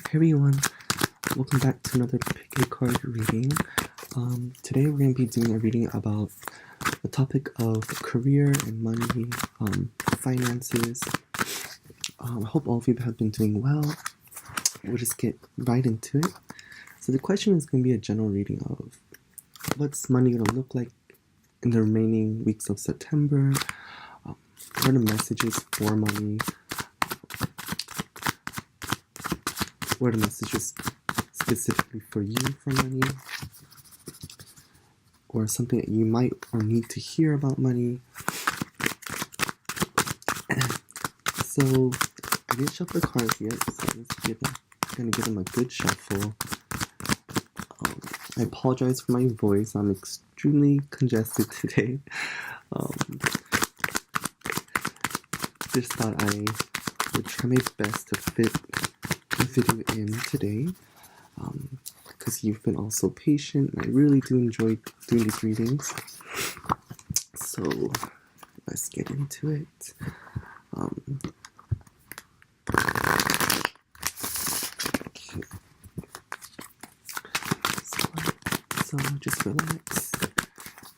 Hey everyone, welcome back to another pick a card reading. Today we're going to be doing a reading about the topic of career and money, finances. I hope all of you have been doing well. We'll just get right into it. So the question is going to be a general reading of what's money going to look like in the remaining weeks of September. What are the messages for money? What are the messages specifically for you for money? Or something that you might or need to hear about money. So, I didn't shuffle the cards yet, so I'm going to give them a good shuffle. I apologize for my voice, I'm extremely congested today. Just thought I would try my best to fit the video in today, because you've been all so patient, and I really do enjoy doing these readings. So, let's get into it. Okay. So just relax,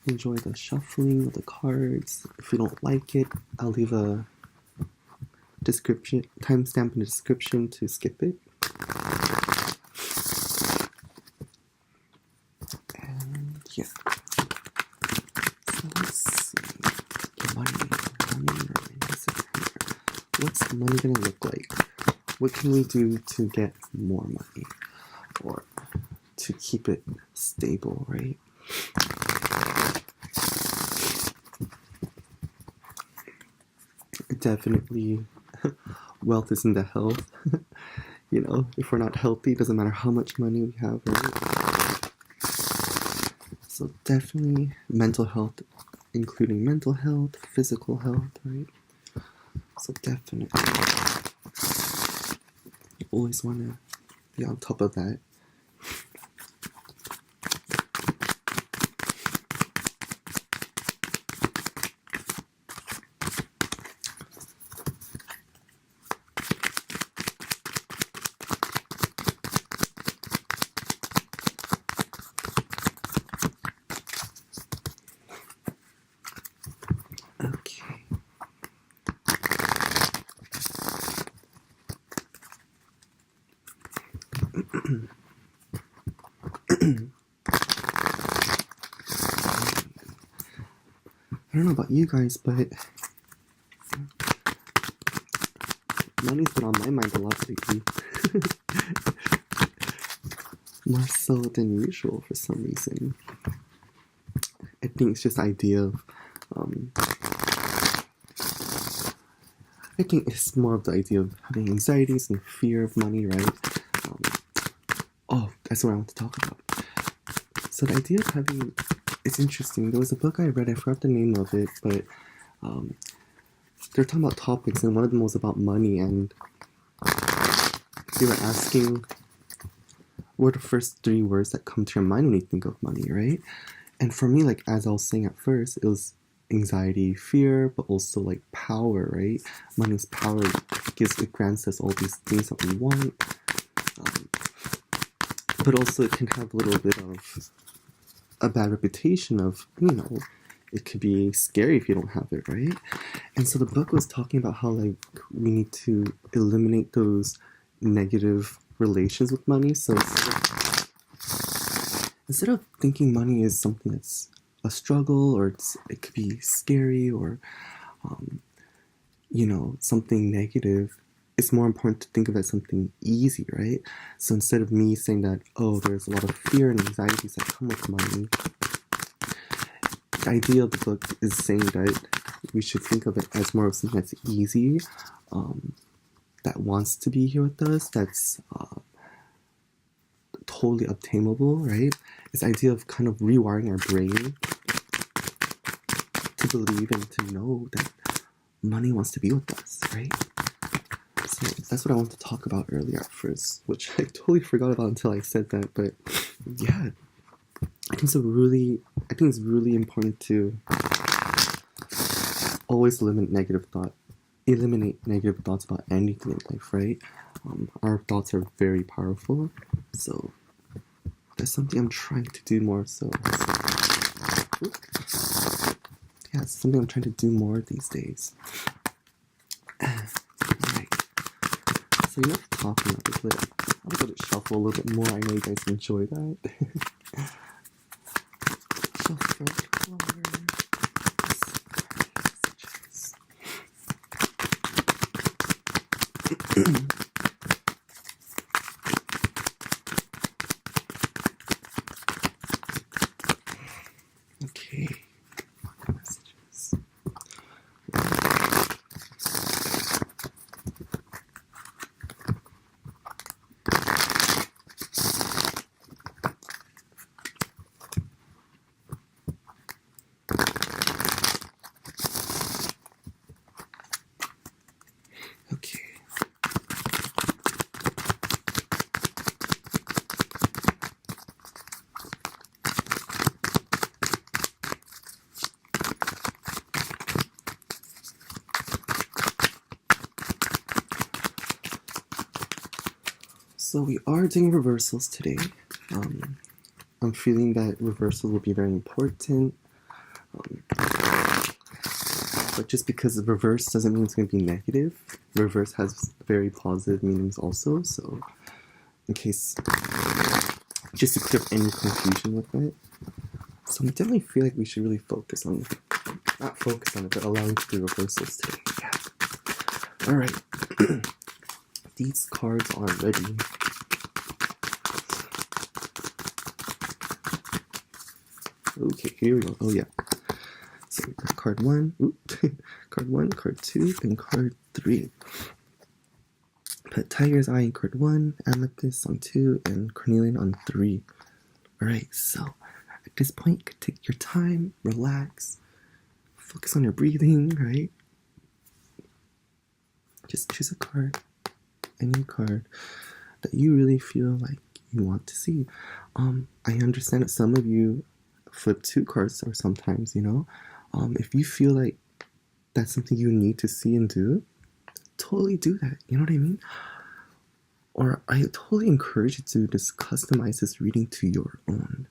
enjoy the shuffling of the cards. If you don't like it, I'll leave a timestamp in the description to skip it. And yeah. So let's see. Money in September. What's money gonna look like? What can we do to get more money? Or to keep it stable, right? Definitely, wealth isn't the health. You know, if we're not healthy, it doesn't matter how much money we have, right? So definitely mental health, including mental health, physical health, right? So definitely, you always want to be on top of that. Okay. I don't know about you guys, but money's been on my mind a lot lately. More so than usual for some reason. I think it's just the idea of, I think it's more of the idea of having anxieties and fear of money, right? That's what I want to talk about. So the idea of having, it's interesting. There was a book I read, I forgot the name of it, but they're talking about topics, and one of them was about money, and they were asking what are the first 3 words that come to your mind when you think of money, right? And for me, like, as I was saying at first, it was anxiety, fear, but also like power, right? Money's power it grants us all these things that we want, but also it can have a little bit of a bad reputation of, you know, it could be scary if you don't have it, right? And so the book was talking about how, like, we need to eliminate those negative relations with money. So instead of thinking money is something that's a struggle, or it could be scary, or you know, something negative, it's more important to think of it as something easy, right? So instead of me saying that, oh, there's a lot of fear and anxieties that come with money, the idea of the book is saying that we should think of it as more of something that's easy, that wants to be here with us, that's totally obtainable, right? This idea of kind of rewiring our brain to believe and to know that money wants to be with us, right? So that's what I wanted to talk about earlier at first, which I totally forgot about until I said that. But yeah, I think it's really important to always eliminate negative thoughts about anything in life, right? Our thoughts are very powerful, so that's something I'm trying to do more. So yeah, it's something I'm trying to do more these days. Alright, so enough talking of this. I'll let it shuffle a little bit more. I know you guys enjoy that. Shuffle longer. Okay. Messages. Okay. So we are doing reversals today. I'm feeling that reversals will be very important. But just because reverse doesn't mean it's going to be negative. Reverse has very positive meanings also. So in case, just to clear up any confusion with it. So I definitely feel like we should really focus on, not focus on it, but allowing to do reversals today. Yeah. Alright. These cards are ready. Okay, here we go. Oh yeah. So we got card 1, card 1, card 2, and card 3. Put Tiger's Eye in card 1, Amethyst on 2, and Cornelian on 3. Alright, so at this point you can take your time, relax, focus on your breathing, right? Just choose a card, any card that you really feel like you want to see. I understand that some of you flip 2 cards or sometimes, you know. If you feel like that's something you need to see and do, totally do that, you know what I mean? Or I totally encourage you to just customize this reading to your own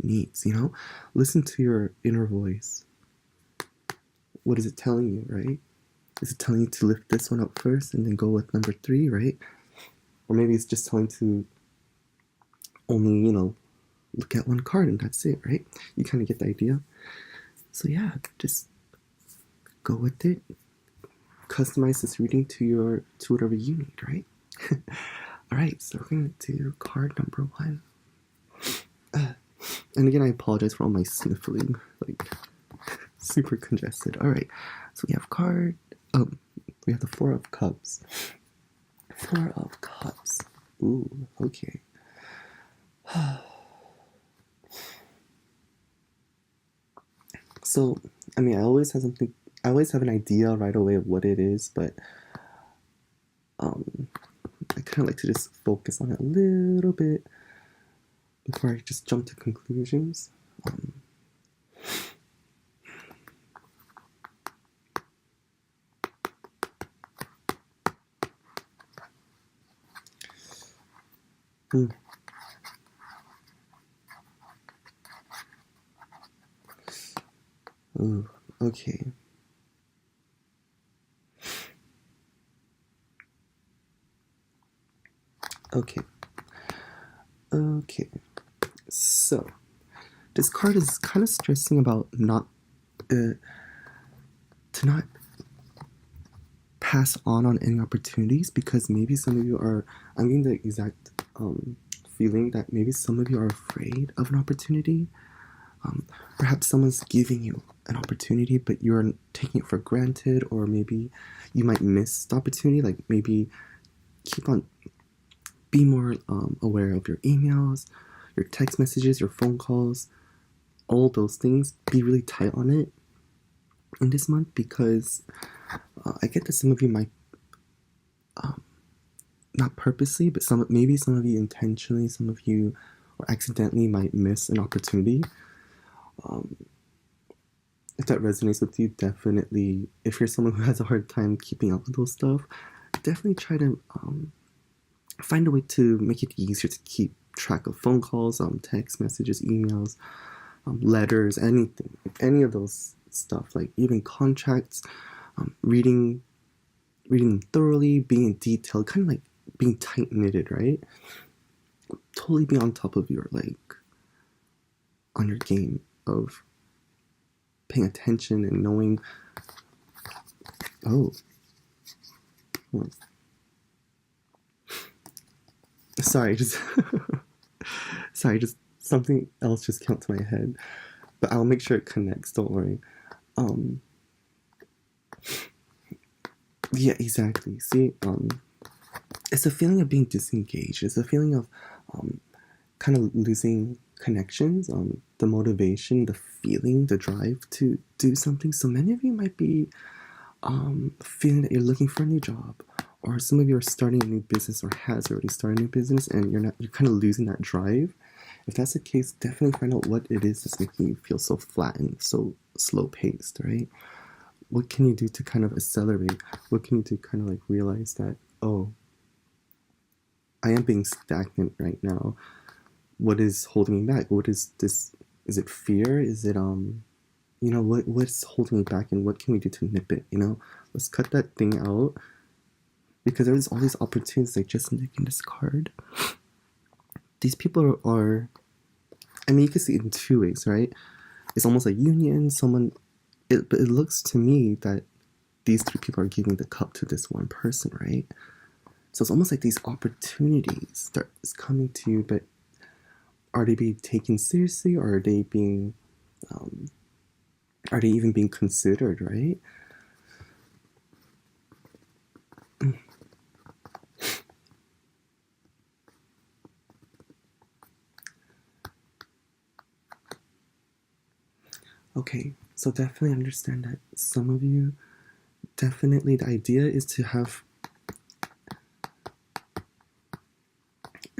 needs, you know? Listen to your inner voice. What is it telling you, right? Is it telling you to lift this one up first and then go with number 3, right? Or maybe it's just telling to only, you know, look at one card and that's it, right? You kind of get the idea. So yeah, just go with it. Customize this reading to whatever you need, right? Alright, so we're going to do card number 1. And again, I apologize for all my sniffling, like, super congested. Alright, so we have we have the 4 of Cups. 4 of Cups. Ooh, okay. So, I mean, I always have an idea right away of what it is, but I kind of like to just focus on it a little bit before I just jump to conclusions. Ooh, okay. Okay. So, this card is kind of stressing about to not pass on any opportunities, because maybe some of you are, I'm getting the exact feeling that maybe some of you are afraid of an opportunity. Perhaps someone's giving you an opportunity, but you're taking it for granted, or maybe you might miss the opportunity. Like, maybe be more aware of your emails, your text messages, your phone calls, all those things. Be really tight on it in this month, because I get that some of you might, not purposely, but maybe some of you intentionally, some of you or accidentally might miss an opportunity. If that resonates with you, definitely, if you're someone who has a hard time keeping up with those stuff, definitely try to find a way to make it easier to keep track of phone calls, text messages, emails, letters, anything, any of those stuff, like even contracts, reading them thoroughly, being in detail, kind of like being tight knitted, right? Totally be on top of your on your game of paying attention and knowing. Oh, sorry, just sorry, just something else just came to my head, but I'll make sure it connects. Don't worry. Yeah, exactly. See, it's a feeling of being disengaged. It's a feeling of kind of losing connections, the motivation, the feeling, the drive to do something. So many of you might be feeling that you're looking for a new job, or some of you are starting a new business or has already started a new business, and you're kind of losing that drive. If that's the case, definitely find out what it is that's making you feel so flattened, so slow paced, right? What can you do to kind of accelerate? What can you do to kind of like realize that, oh, I am being stagnant right now. What is holding me back? What is this? Is it fear? Is it what's holding me back, and what can we do to nip it? Let's cut that thing out, because there's all these opportunities like just nicking this card. These people are, I mean, you can see it in two ways, right? It's almost like union, but it looks to me that these three people are giving the cup to this one person, right? So it's almost like these opportunities that is coming to you, but are they being taken seriously, or are they even being considered, right? Okay, so definitely understand that some of you, definitely the idea is to have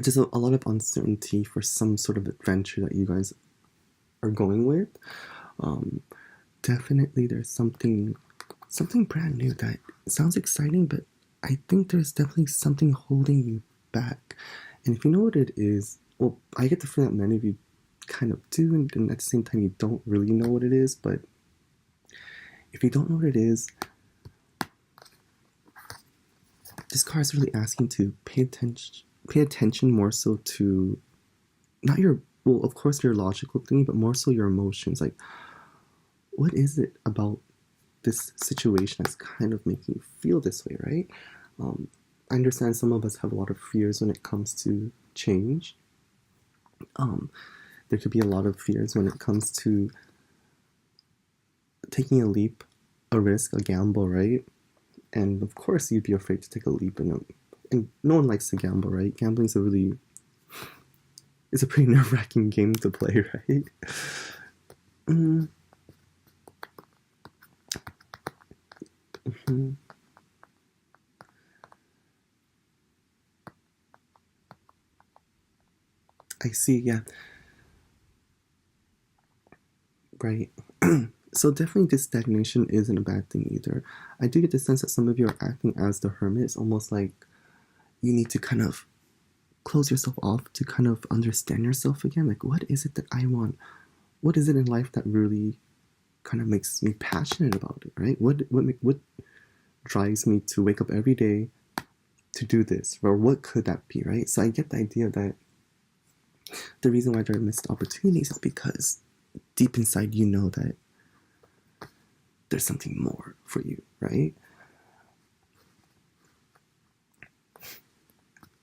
just a lot of uncertainty for some sort of adventure that you guys are going with. Definitely there's something brand new that sounds exciting, but I think there's definitely something holding you back. And if you know what it is, well, I get the feeling that many of you kind of do, and at the same time you don't really know what it is. But if you don't know what it is, this card is really asking to pay attention more so to not your, well, of course your logical thinking, but more so your emotions. Like, what is it about this situation that's kind of making you feel this way, right? I understand some of us have a lot of fears when it comes to change. There could be a lot of fears when it comes to taking a leap, a risk, a gamble, right? And of course you'd be afraid to take a leap, and no one likes to gamble, right? Gambling's it's a pretty nerve-wracking game to play, right? I see, yeah. Right. So definitely this stagnation isn't a bad thing either. I do get the sense that some of you are acting as the hermit. It's almost like you need to kind of close yourself off to kind of understand yourself again. Like, what is it that I want? What is it in life that really kind of makes me passionate about it, right? What drives me to wake up every day to do this? Or what could that be, right? So I get the idea that the reason why there are missed opportunities is because deep inside you know that there's something more for you, right?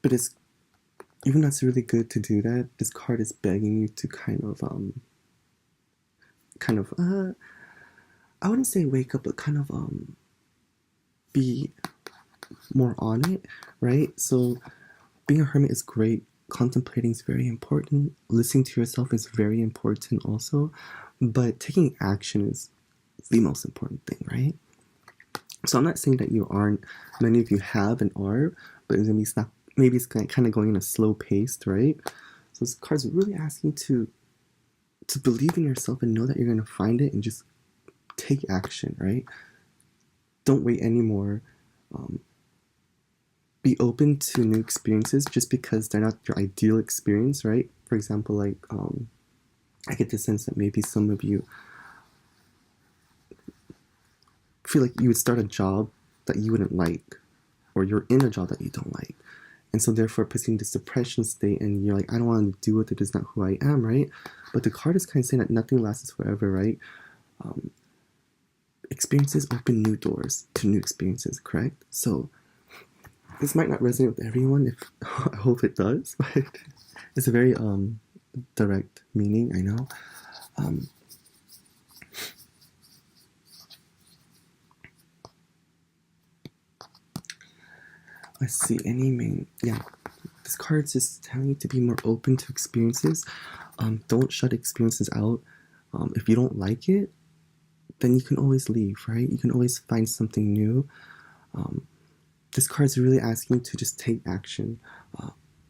But even though it's really good to do that, this card is begging you to kind of I wouldn't say wake up, but kind of be more on it, right? So being a hermit is great. Contemplating is very important. Listening to yourself is very important also. But taking action is the most important thing, right? So I'm not saying that you aren't. Many of you have and are, but maybe it's kind of going in a slow pace, right? So this card's really asking to believe in yourself and know that you're going to find it, and just take action, right? Don't wait anymore. be open to new experiences just because they're not your ideal experience, right? For example, like I get the sense that maybe some of you feel like you would start a job that you wouldn't like, or you're in a job that you don't like, and so therefore puts you in this depression state, and you're like, I don't want to do it, it is not who I am, right? But the card is kind of saying that nothing lasts forever, right? Experiences open new doors to new experiences, correct? So this might not resonate with everyone, if I hope it does, but it's a very direct meaning, I know. Let's see, any main, yeah, this card's just telling you to be more open to experiences. Don't shut experiences out. If you don't like it, then you can always leave, right? You can always find something new. This card's really asking you to just take action.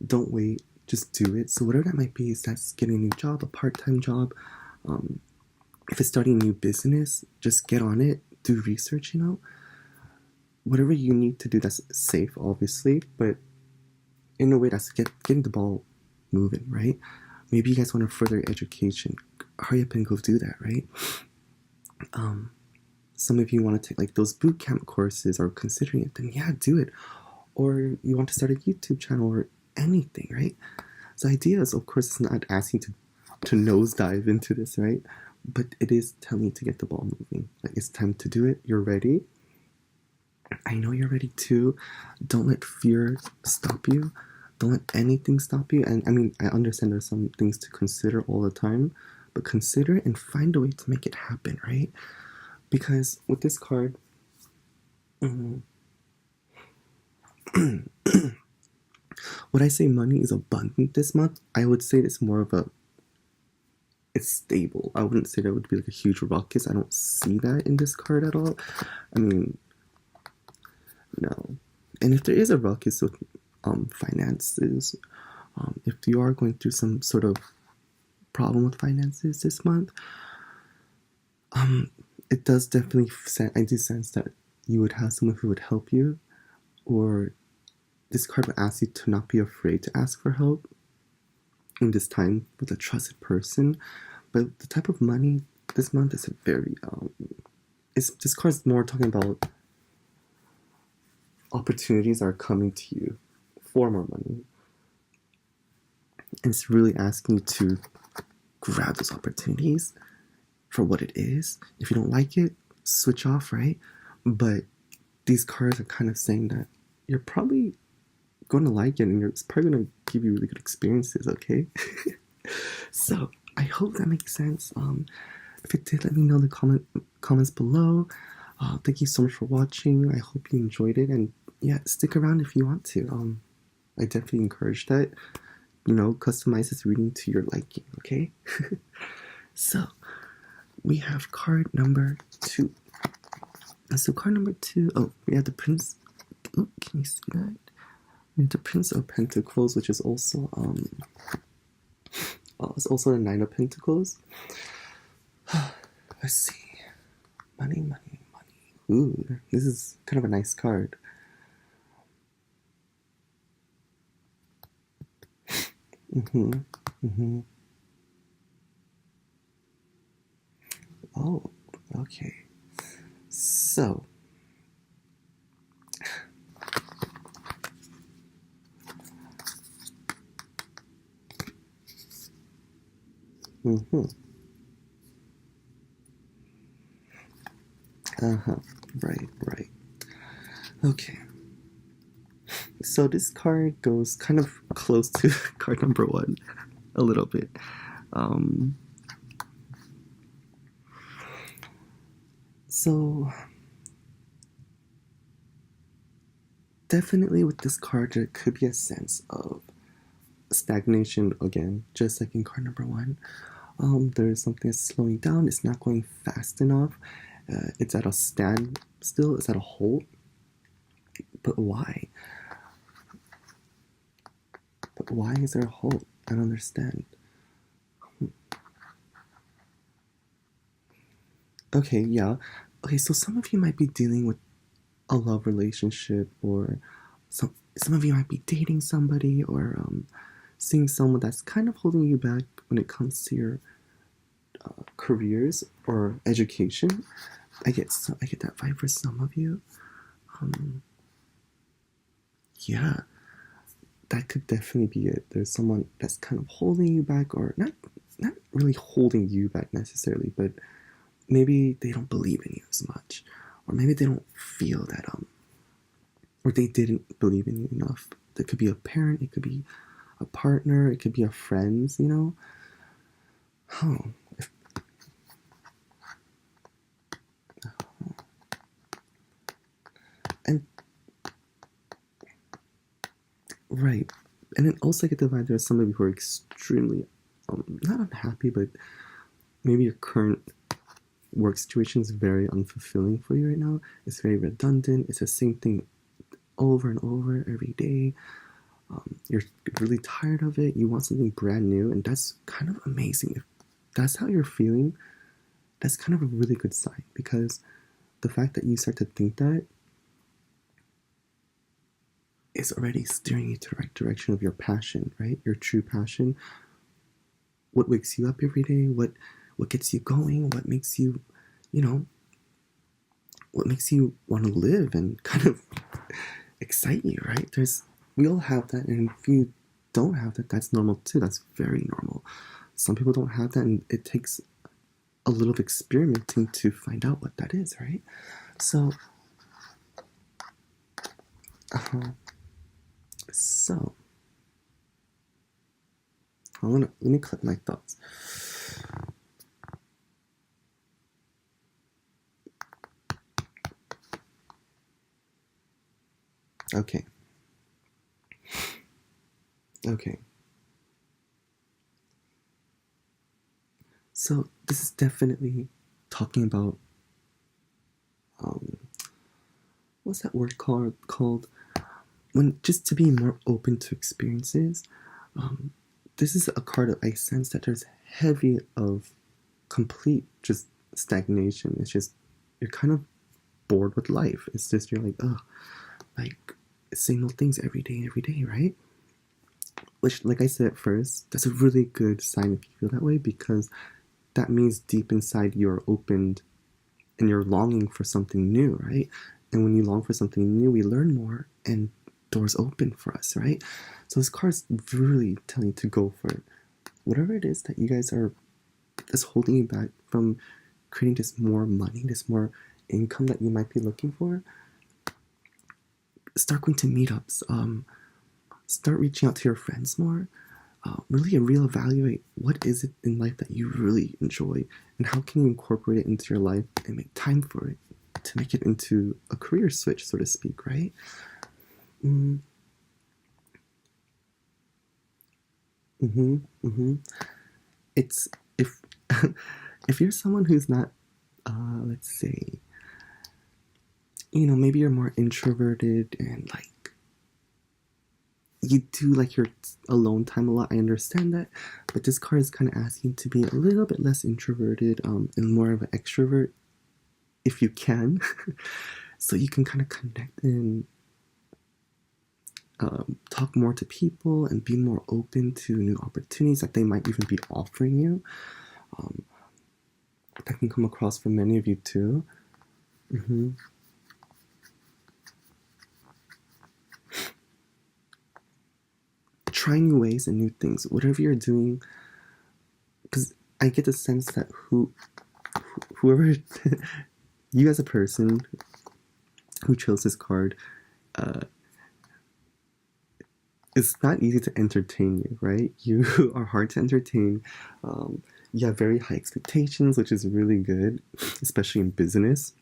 Don't wait, just do it. So whatever that might be, is that's getting a new job, a part-time job. If it's starting a new business, just get on it, do research, you know? Whatever you need to do that's safe, obviously, but in a way that's getting the ball moving, right? Maybe you guys want to further education. Hurry up and go do that, right? Some of you want to take like those boot camp courses or considering it, then yeah, do it. Or you want to start a YouTube channel or anything, right? So ideas, of course, it's not asking to nosedive into this, right? But it is telling you to get the ball moving. Like, it's time to do it. You're ready. I know you're ready too. Don't let fear stop you. Don't let anything stop you. And I mean, I understand there's some things to consider all the time, but consider it and find a way to make it happen, right? Because with this card, would I say money is abundant this month? I would say it's more of it's stable. I wouldn't say there would be like a huge ruckus. I don't see that in this card at all. I mean, no. And if there is a ruckus with finances, if you are going through some sort of problem with finances this month, it does definitely I do sense that you would have someone who would help you, or this card would ask you to not be afraid to ask for help in this time with a trusted person. But the type of money this month is a very this card's more talking about opportunities are coming to you for more money. And it's really asking you to grab those opportunities for what it is. If you don't like it, switch off, right? But these cards are kind of saying that you're probably going to like it, and it's probably going to give you really good experiences, okay? So I hope that makes sense. If it did, let me know in the comments below. Thank you so much for watching. I hope you enjoyed it, and yeah, stick around if you want to. I definitely encourage that. You know, customize this reading to your liking, okay? So we have card number 2. So card number 2, oh, we have the Prince. Ooh, can you see that? We have the Prince of Pentacles, which is also it's also the Nine of Pentacles. Let's see. Money, money, money. Ooh, this is kind of a nice card. Oh, okay. So, right. Okay. So this card goes kind of close to card number 1, a little bit. So definitely with this card, there could be a sense of stagnation again, just like in card number 1. There's something that's slowing down. It's not going fast enough. It's at a standstill. It's at a halt. But why? But why is there a halt? I don't understand. Okay, yeah. Okay, so some of you might be dealing with a love relationship or some of you might be dating somebody or seeing someone that's kind of holding you back when it comes to your careers or education. I get that vibe for some of you. Yeah, that could definitely be it. There's someone that's kind of holding you back, or not really holding you back necessarily, but maybe they don't believe in you as much, or maybe they don't feel that or they didn't believe in you enough. It could be a parent, it could be a partner, it could be a friend, you know. Oh, and right, and then also I get the vibe there's some of you who are extremely not unhappy, but maybe your current work situation is very unfulfilling for you right now. It's very redundant. It's the same thing over and over every day. You're really tired of it. You want something brand new, and that's kind of amazing. If that's how you're feeling, that's kind of a really good sign, because the fact that you start to think that is already steering you to the right direction of your passion, right? Your true passion. What wakes you up every day? What gets you going? What makes you, you know, what makes you want to live and kind of excite you, right? We all have that, and if you don't have that, that's normal too. That's very normal. Some people don't have that, and it takes a little experimenting to find out what that is, right? So, so let me collect my thoughts. Okay. So this is definitely talking about what's that word called? When just to be more open to experiences. This is a card that I sense that there's heavy of complete just stagnation. It's just you're kind of bored with life. It's just you're like, oh, like same old things every day, right? Which, like I said at first, that's a really good sign if you feel that way, because that means deep inside you're opened and you're longing for something new, right? And when you long for something new, we learn more and doors open for us, right? So this card's really telling you to go for it. Whatever it is that you guys are that's holding you back from creating this more money, this more income that you might be looking for, start going to meetups. Start reaching out to your friends more. Really reevaluate what is it in life that you really enjoy, and how can you incorporate it into your life and make time for it to make it into a career switch, so to speak, right? It's if if you're someone who's not, let's say, maybe you're more introverted and like you do like your alone time a lot. I understand that, but this card is kind of asking to be a little bit less introverted, and more of an extrovert, if you can, so you can kind of connect and talk more to people and be more open to new opportunities that they might even be offering you. That can come across for many of you too. Try new ways and new things, whatever you're doing, because I get the sense that whoever you as a person who chose this card, it's not easy to entertain you, right? You are hard to entertain. You have very high expectations, which is really good, especially in business,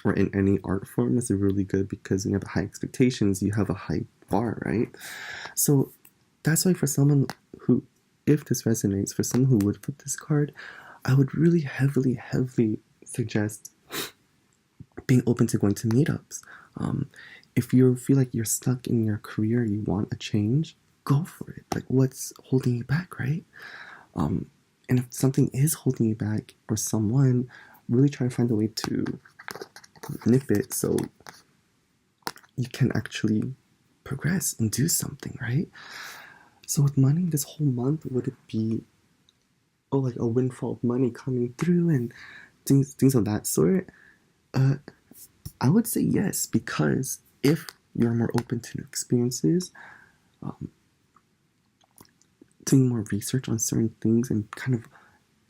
or in any art form. It's really good because when you have high expectations, you have a high bar, right? So that's why for someone who, if this resonates, for someone who would flip this card, I would really heavily suggest being open to going to meetups. If you feel like you're stuck in your career, you want a change, go for it. Like, what's holding you back, right? And if something is holding you back, or someone, really try to find a way to nip it, so you can actually progress and do something, right? So with money this whole month, would it be like a windfall of money coming through and things of that sort? Uh, I would say yes, because if you're more open to new experiences, um, doing more research on certain things and kind of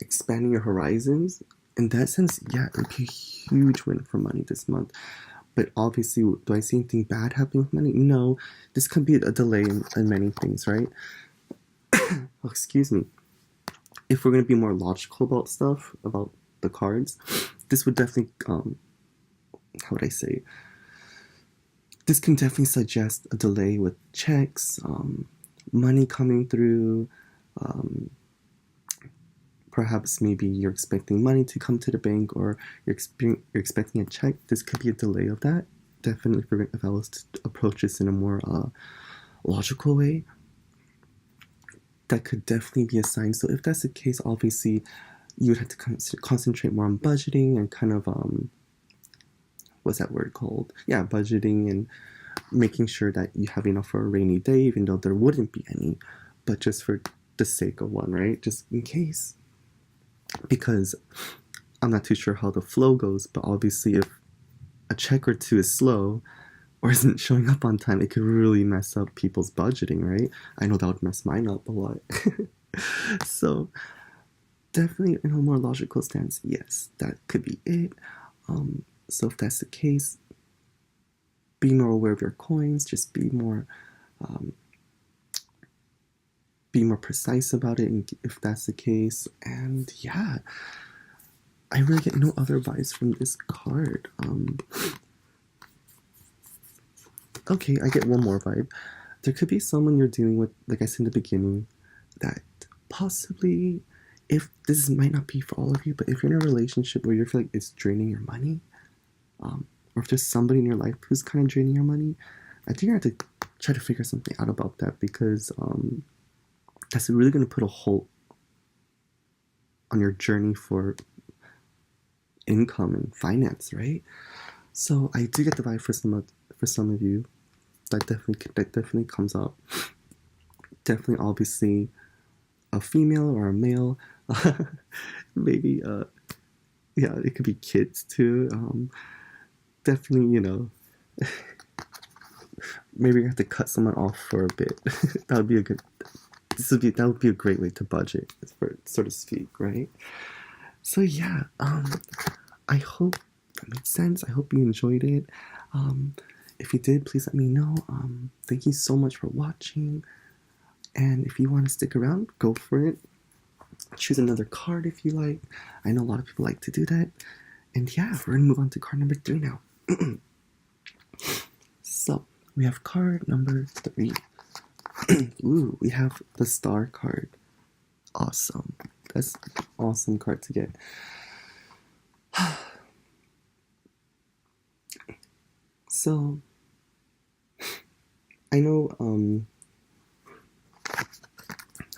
expanding your horizons, in that sense, yeah, it would be a huge win for money this month. But obviously, do I see anything bad happening with money? No. This could be a delay in many things, right? Oh, excuse me. If we're going to be more logical about stuff, about the cards, this would definitely, how would I say? This can definitely suggest a delay with checks, money coming through, um, perhaps maybe you're expecting money to come to the bank, or you're expecting a check. This could be a delay of that. Definitely, if I was to approach this in a more logical way, that could definitely be a sign. So if that's the case, obviously you would have to concentrate more on budgeting and kind of what's that word called? Yeah, budgeting and making sure that you have enough for a rainy day, even though there wouldn't be any, but just for the sake of one, right? Just in case. Because I'm not too sure how the flow goes, but obviously if a check or two is slow or isn't showing up on time, it could really mess up people's budgeting, right? I know that would mess mine up a lot. So definitely in a more logical stance, yes, that could be it. So if that's the case, be more aware of your coins, just be more precise about it, and if that's the case. And yeah, I really get no other vibes from this card. Okay, I get one more vibe. There could be someone you're dealing with, like I said in the beginning, that possibly, if this might not be for all of you, but if you're in a relationship where you feel like it's draining your money, or if there's somebody in your life who's kind of draining your money, I think you have to try to figure something out about that, because that's really going to put a halt on your journey for income and finance, right? So I do get the vibe for some of you that definitely comes up. Definitely, obviously, a female or a male. Maybe yeah, it could be kids too. Definitely, maybe you have to cut someone off for a bit. That would be a good. That would be a great way to budget, so to speak, right? So yeah, I hope that made sense. I hope you enjoyed it. If you did, please let me know. Thank you so much for watching. And if you want to stick around, go for it. Choose another card if you like. I know a lot of people like to do that. And yeah, we're going to move on to card number 3 now. So, we have card number 3. Ooh, we have the star card. Awesome. That's an awesome card to get. So, I know, oh,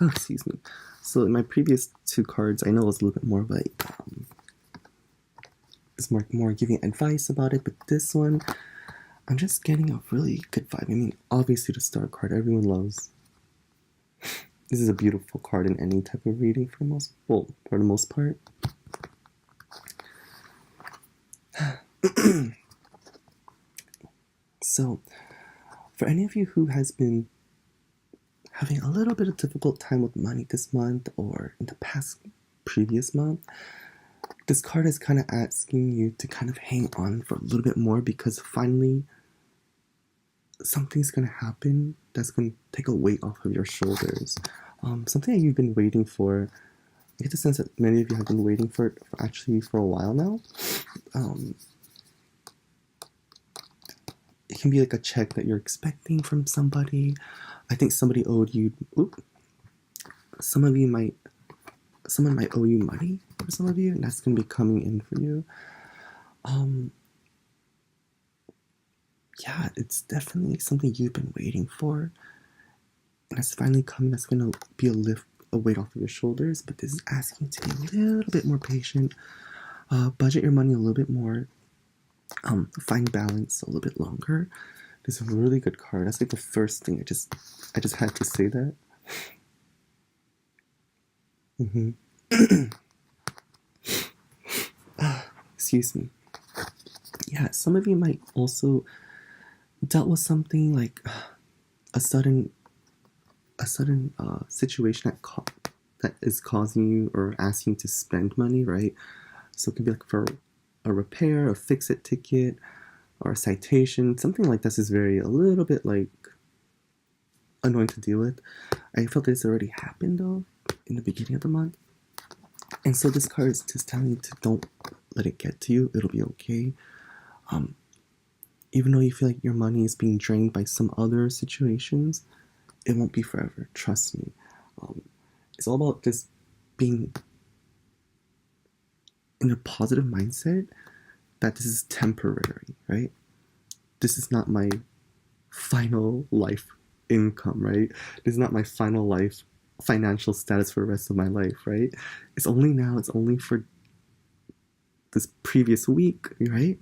excuse me. So in my previous 2 cards, I know it was a little bit more like, it's more giving advice about it, but this one, I'm just getting a really good vibe. I mean, obviously the star card, everyone loves. This is a beautiful card in any type of reading for the most part. So, for any of you who has been having a little bit of difficult time with money this month or in the previous month, this card is kind of asking you to kind of hang on for a little bit more, because finally something's going to happen that's going to take a weight off of your shoulders. Something that you've been waiting for. I get the sense that many of you have been waiting for it for a while now. It can be like a check that you're expecting from somebody. I think somebody owed you. Someone might owe you money for some of you, and that's going to be coming in for you. Yeah, it's definitely something you've been waiting for, and it's finally coming. That's going to be a weight off of your shoulders, but this is asking you to be a little bit more patient, budget your money a little bit more, find balance a little bit longer. This is a really good card. That's like the first thing. I just had to say that. Excuse me. Yeah, some of you might also dealt with something like a sudden situation that is causing you or asking you to spend money, right? So it could be like for a repair, a fix-it ticket, or a citation. Something like this is a little bit like annoying to deal with. I felt this already happened though in the beginning of the month. And so this card is just telling you to don't let it get to you. It'll be okay. Even though you feel like your money is being drained by some other situations, it won't be forever. Trust me. It's all about just being in a positive mindset that this is temporary, right? This is not my final life income, right? This is not my final life financial status for the rest of my life, right? It's only now, it's only for this previous week, right?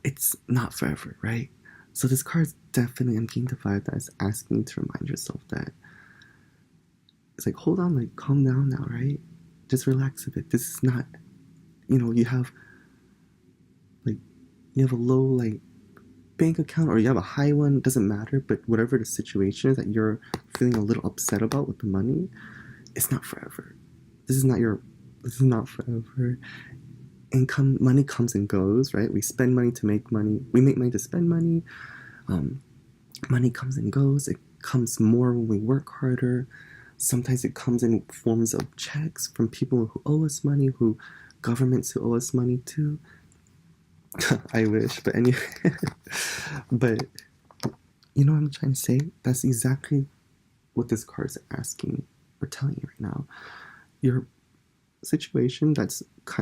It's not forever, right? So this card is definitely, I'm getting the vibe that is asking you to remind yourself that it's like, hold on, like, calm down now, right? Just relax a bit. This is not, you have a low, like, bank account, or you have a high one, it doesn't matter, but whatever the situation is that you're feeling a little upset about with the money, it's not forever. This is not forever. Money comes and goes, right? We spend money to make money. We make money to spend money. Money comes and goes. It comes more when we work harder. Sometimes it comes in forms of checks from people who owe us money, governments who owe us money too. I wish, but anyway. But you know what I'm trying to say? That's exactly what this card is asking or telling you right now. Your situation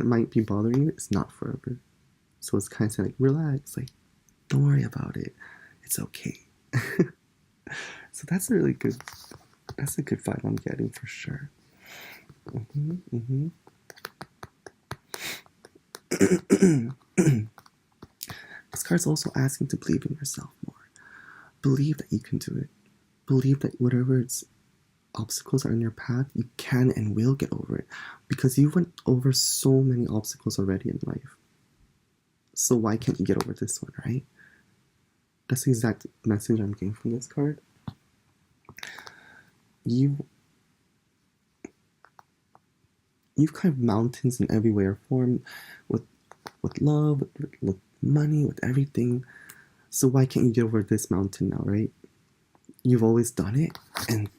might be bothering you is not forever. So it's kind of saying, like, relax, like, don't worry about it. It's okay. So that's a good vibe I'm getting for sure. This card's also asking to believe in yourself more. Believe that you can do it. Believe that whatever obstacles are in your path, you can and will get over it. Because you went over so many obstacles already in life. So why can't you get over this one, right? That's the exact message I'm getting from this card. You've kind of mountains in every way or form, with love, with money, with everything. So why can't you get over this mountain now, right? You've always done it, and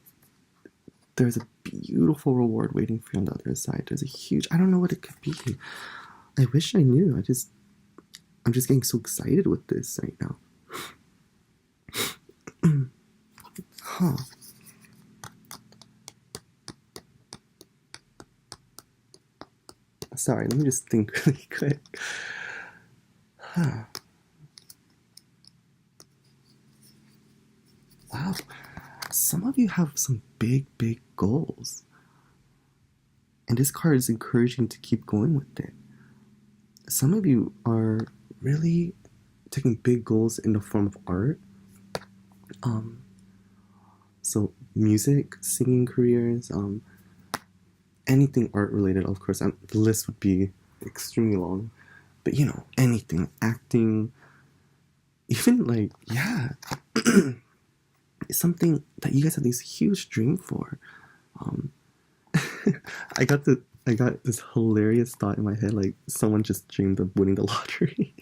there's a beautiful reward waiting for you on the other side. There's a huge, I don't know what it could be. I wish I knew. I'm just getting so excited with this right now. Huh. Sorry, let me just think really quick. Huh. Wow. Some of you have some big goals. And this card is encouraging to keep going with it. Some of you are really taking big goals in the form of art. So music, singing careers, anything art related, of course. The list would be extremely long. But anything, acting, even like, yeah. It's something that you guys have this huge dream for. I got this hilarious thought in my head, like someone just dreamed of winning the lottery.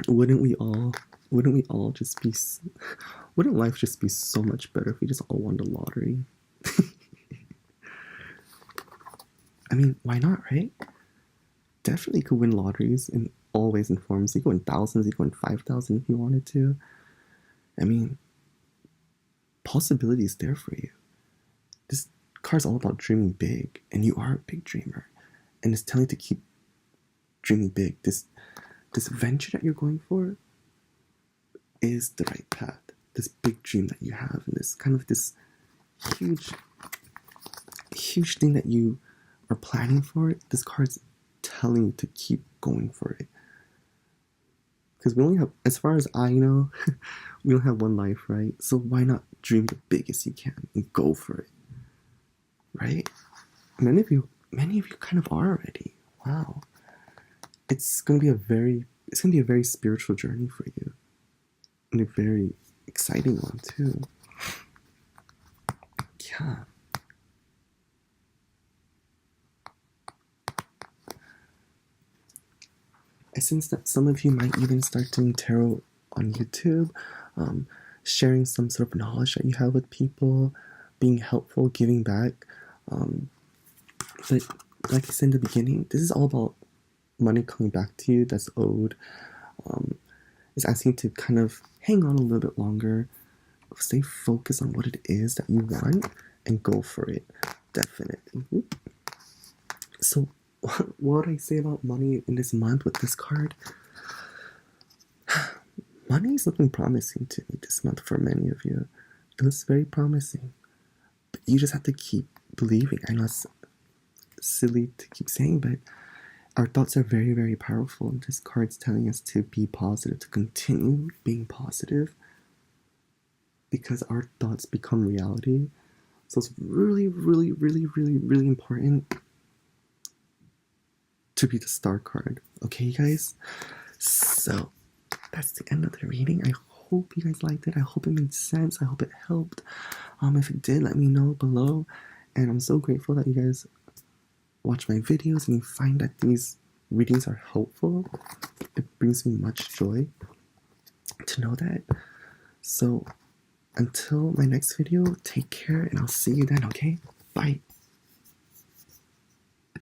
Wouldn't life just be so much better if we just all won the lottery? I mean, why not, right? Definitely could win lotteries in all ways and forms. You could win thousands, you could win 5,000 if you wanted to. I mean, possibility is there for you. This card's all about dreaming big, and you are a big dreamer. And it's telling you to keep dreaming big. This venture that you're going for is the right path. This big dream that you have, and this kind of this huge thing that you are planning for, this card's telling you to keep going for it. Because we only have, as far as I know, we only have one life, right? So why not dream the biggest you can and go for it, right? Many of you kind of are already. Wow, it's gonna be a very spiritual journey for you, and a very exciting one too. Yeah. I sense that some of you might even start doing tarot on YouTube, sharing some sort of knowledge that you have with people, being helpful, giving back. But like I said in the beginning, this is all about money coming back to you that's owed. It's asking you to kind of hang on a little bit longer, stay focused on what it is that you want, and go for it. Definitely. So, what would I say about money in this month with this card? Money is looking promising to me this month for many of you. It looks very promising. But you just have to keep believing. I know it's silly to keep saying, but our thoughts are very, very powerful. And this card's telling us to be positive, to continue being positive, because our thoughts become reality. So it's really, really, really, really, really important to be the star card. Okay, you guys? So that's the end of the reading. I hope you guys liked it. I hope it made sense. I hope it helped. If it did, let me know below. And I'm so grateful that you guys watch my videos and you find that these readings are helpful. It brings me much joy to know that. So until my next video, take care and I'll see you then, okay? Bye.